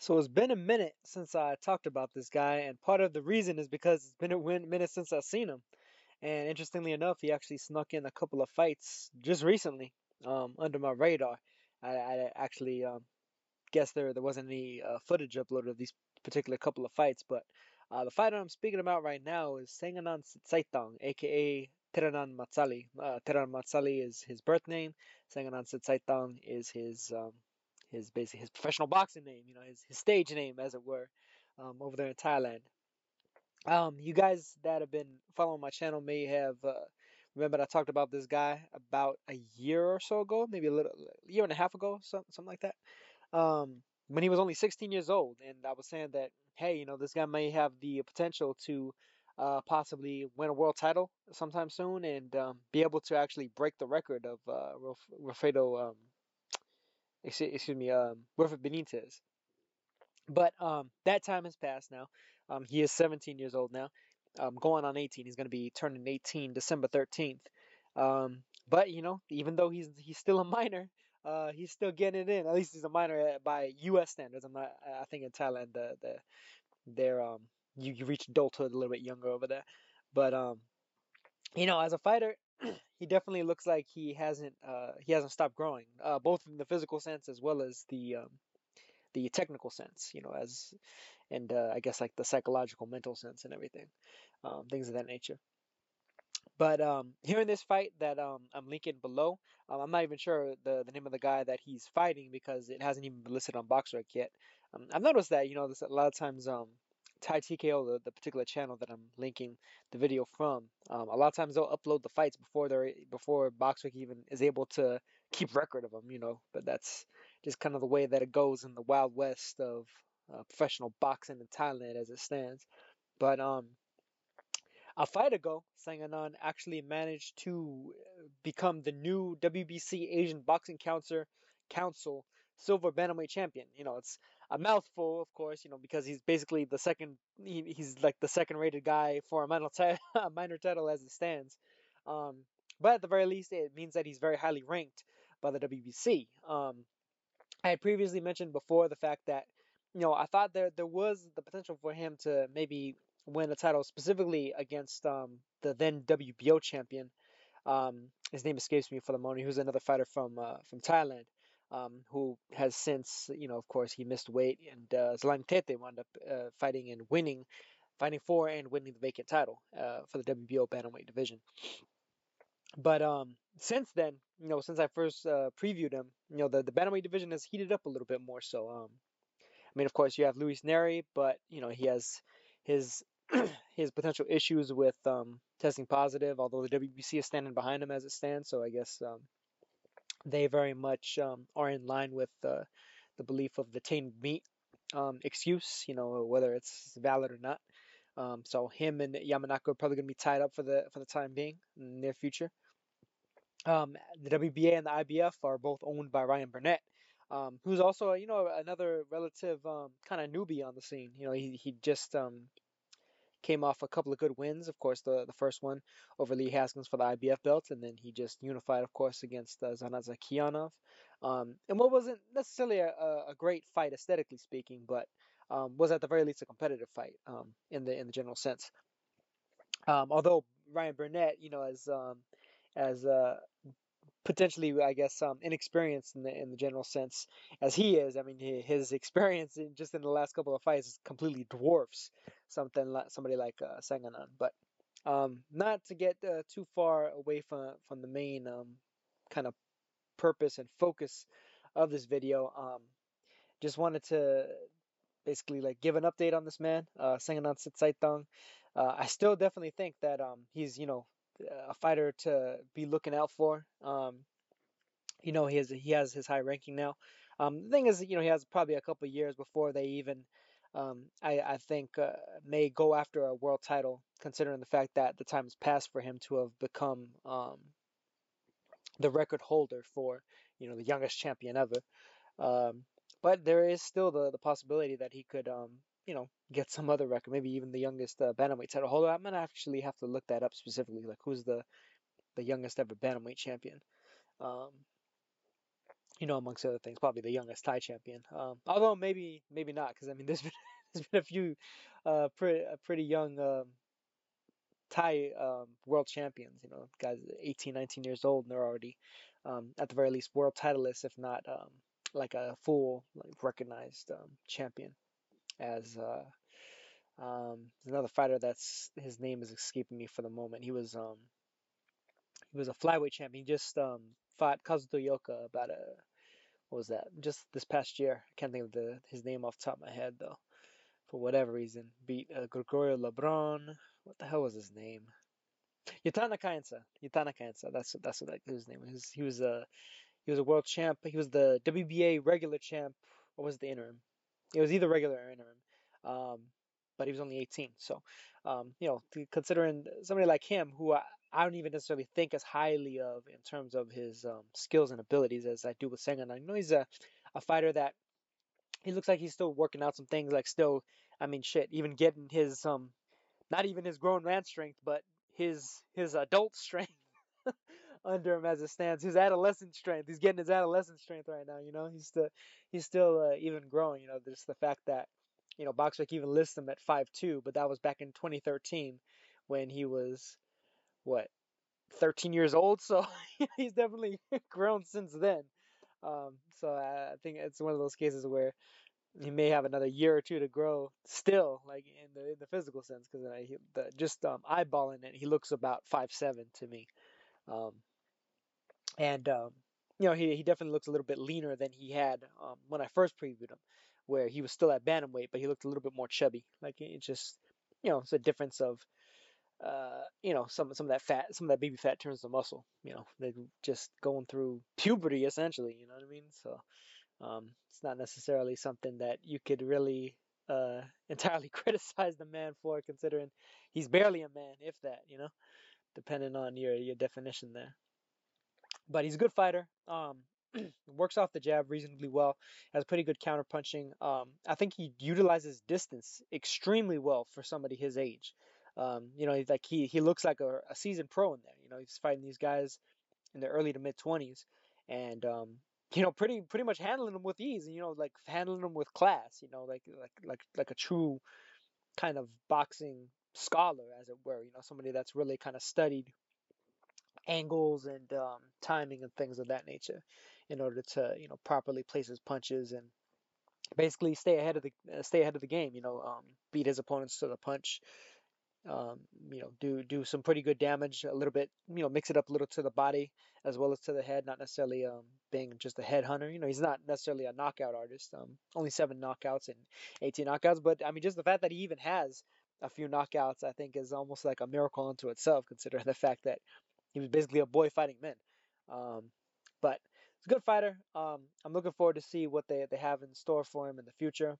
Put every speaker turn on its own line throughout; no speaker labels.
So it's been a minute since I talked about this guy, and part of the reason is because it's been a minute since I've seen him. And interestingly enough, he actually snuck in a couple of fights just recently, under my radar. I actually guessed there wasn't any footage uploaded of these particular couple of fights, but the fighter I'm speaking about right now is Saenganan Sithsaithong, aka Teranan Matsali. Teranan Matsali is his birth name. Saenganan Sithsaithong is his basically his professional boxing name, his stage name, as it were, over there in Thailand. You guys that have been following my channel may have remembered I talked about this guy about a year or so ago, maybe a year and a half ago, something like that. When he was only 16 years old, and I was saying that, hey, this guy may have the potential to possibly win a world title sometime soon and be able to actually break the record of Rafael, excuse me, Wilfred Benitez. But that time has passed now. He is 17 years old now, going on 18. He's going to be turning 18 December 13th. But even though he's still a minor, he's still getting it in. At least he's a minor by U.S. standards. I'm not. I think in Thailand they're you reach adulthood a little bit younger over there. But as a fighter, he definitely looks like he hasn't stopped growing, both in the physical sense as well as the technical sense, as and I guess like the psychological, mental sense and everything, things of that nature. But here in this fight that I'm linking below, I'm not even sure the name of the guy that he's fighting because it hasn't even been listed on BoxRec yet. I've noticed that this a lot of times Thai TKO, the particular channel that I'm linking the video from, a lot of times they'll upload the fights before BoxRec even is able to keep record of them, But that's just kind of the way that it goes in the wild west of professional boxing in Thailand as it stands. But a fight ago, Saenganan actually managed to become the new WBC Asian Boxing Council silver bantamweight champion. It's a mouthful, of course, because he's basically the second. He's like the second-rated guy for a a minor title as it stands. Um, but at the very least, it means that he's very highly ranked by the WBC. I had previously mentioned before the fact that, I thought there was the potential for him to maybe win a title specifically against the then WBO champion. His name escapes me for the moment. Who's another fighter from Thailand, who has since, of course, he missed weight, and Zlang Tete wound up fighting for and winning the vacant title for the WBO bantamweight division. But since then, since I first previewed him, the bantamweight division has heated up a little bit more. So, I mean, of course, you have Luis Neri, but he has his his potential issues with testing positive. Although the WBC is standing behind him as it stands, so I guess they very much are in line with the belief of the tainted meat excuse. Whether it's valid or not. So him and Yamanaka are probably going to be tied up for the time being in the near future. The WBA and the IBF are both owned by Ryan Burnett, who's also another relative kind of newbie on the scene. He just came off a couple of good wins. Of course, the first one over Lee Haskins for the IBF belt, and then he just unified, of course, against Zanat Zakianov. And what wasn't necessarily a great fight aesthetically speaking, but was at the very least a competitive fight in the general sense. Although Ryan Burnett, as potentially, I guess, inexperienced in the general sense as he is. I mean, his experience just in the last couple of fights completely dwarfs somebody like Saenganan. But not to get too far away from the main kind of purpose and focus of this video. Just wanted to basically like give an update on this man, Saenganan Sithsaithong. I still definitely think that he's a fighter to be looking out for. He has his high ranking now. The thing is, he has probably a couple years before they even, I think, may go after a world title, considering the fact that the time has passed for him to have become the record holder for, the youngest champion ever. Um, but there is still the possibility that he could, get some other record, maybe even the youngest bantamweight title holder. I'm gonna actually have to look that up specifically, like who's the youngest ever bantamweight champion. Um, amongst other things, probably the youngest Thai champion. Although maybe not, because I mean, there's been there's been a few pretty young Thai world champions. Guys 18, 19 years old, and they're already at the very least world titleists, if not like a full like recognized champion. As there's another fighter that's his name is escaping me for the moment. He was a flyweight champion. He just fought Kazuto Yoka about a what was that? Just this past year. I can't think of his name off the top of my head though. For whatever reason, beat Gregorio Lebron. What the hell was his name? Yatana Kainsa. Yatana Kainsa. That's what his name was. He was a world champ. He was the WBA regular champ. Or was it the interim? It was either regular or interim. Um, but he was only 18. So, considering somebody like him, who I don't even necessarily think as highly of in terms of his skills and abilities as I do with Saenganan. I know he's a fighter that he looks like he's still working out some things. Like still, I mean, shit, even getting his not even his grown man strength, but his adult strength under him as it stands. His adolescent strength. He's getting his adolescent strength right now. He's still even growing. Just the fact that Boxrec even lists him at 5'2", but that was back in 2013 when he was what 13 years old. So he's definitely grown since then. So I think it's one of those cases where he may have another year or two to grow still, like in the physical sense, because just eyeballing it, he looks about 5'7" to me. Um, and he definitely looks a little bit leaner than he had when I first previewed him, where he was still at bantamweight, but he looked a little bit more chubby. Like it's just it's a difference of some of that fat, some of that baby fat turns to muscle. They're just going through puberty essentially. You know what I mean? So it's not necessarily something that you could really entirely criticize the man for, considering he's barely a man, if that. Depending on your definition there. But he's a good fighter. Works off the jab reasonably well. Has pretty good counter punching. I think he utilizes distance extremely well for somebody his age. He looks like a seasoned pro in there. He's fighting these guys in their early to mid 20s, and pretty much handling them with ease. And like handling them with class. Like a true kind of boxing scholar, as it were. Somebody that's really kind of studied angles and timing and things of that nature in order to properly place his punches and basically stay ahead of the game. Beat his opponents to the punch. Do some pretty good damage a little bit. Mix it up a little to the body as well as to the head. Not necessarily being just a head hunter. He's not necessarily a knockout artist. Only 7 knockouts and 18 knockouts, but I mean just the fact that he even has a few knockouts, I think, is almost like a miracle unto itself, considering the fact that he was basically a boy fighting men. Um, but he's a good fighter. I'm looking forward to see what they have in store for him in the future.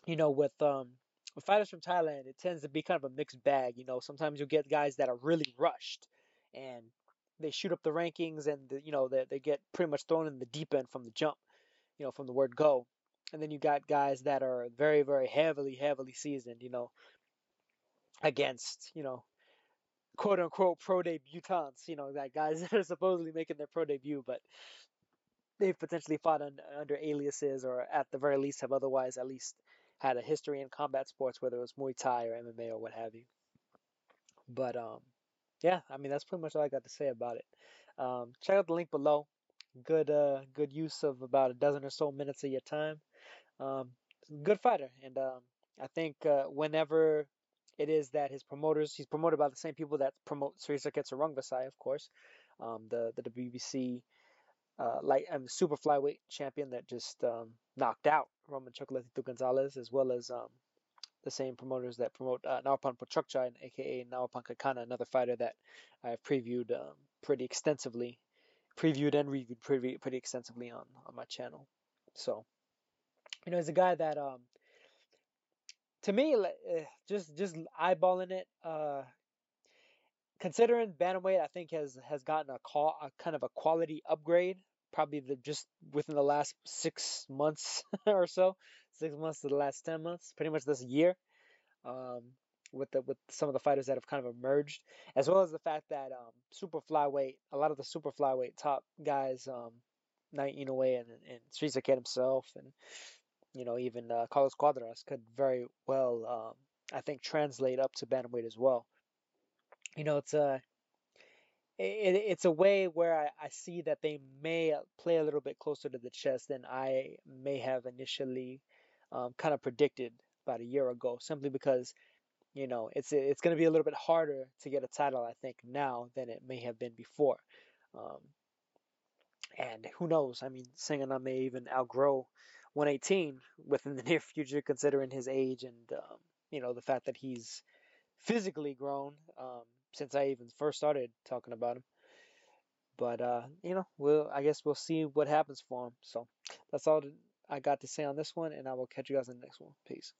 With fighters from Thailand, it tends to be kind of a mixed bag. Sometimes you'll get guys that are really rushed and they shoot up the rankings and they get pretty much thrown in the deep end from the jump, from the word go. And then you got guys that are very, very heavily seasoned, against, quote unquote pro debutants, that guys that are supposedly making their pro debut, but they've potentially fought under aliases or at the very least have otherwise at least had a history in combat sports, whether it was Muay Thai or MMA or what have you. But yeah, I mean that's pretty much all I got to say about it. Check out the link below. Good use of about a dozen or so minutes of your time. Um, Good fighter, and I think whenever it is that he's promoted by the same people that promote Sithsaithong Sarungvasai, of course, the WBC super flyweight champion that just knocked out Roman Chocolatito Gonzalez, as well as the same promoters that promote Nawapan Pochokchai, aka Nawapan Kakana, another fighter that I've previewed pretty extensively, previewed and reviewed pretty extensively on my channel. So, he's a guy that to me, just eyeballing it, considering bantamweight, I think has gotten a kind of a quality upgrade, probably just within the last 6 months or so, 6 months to the last 10 months, pretty much this year, um, with some of the fighters that have kind of emerged, as well as the fact that super flyweight, a lot of the super flyweight top guys, Naoya Inoue and Srisa Kid himself, and even Carlos Cuadras could very well, I think, translate up to bantamweight as well. It's it's a way where I see that they may play a little bit closer to the chest than I may have initially kind of predicted about a year ago, simply because it's going to be a little bit harder to get a title, I think, now than it may have been before. Um, and who knows? I mean, Saenganan may even outgrow 118 within the near future, considering his age and the fact that he's physically grown since I even first started talking about him. But I guess we'll see what happens for him. So that's all I got to say on this one, and I will catch you guys in the next one. Peace.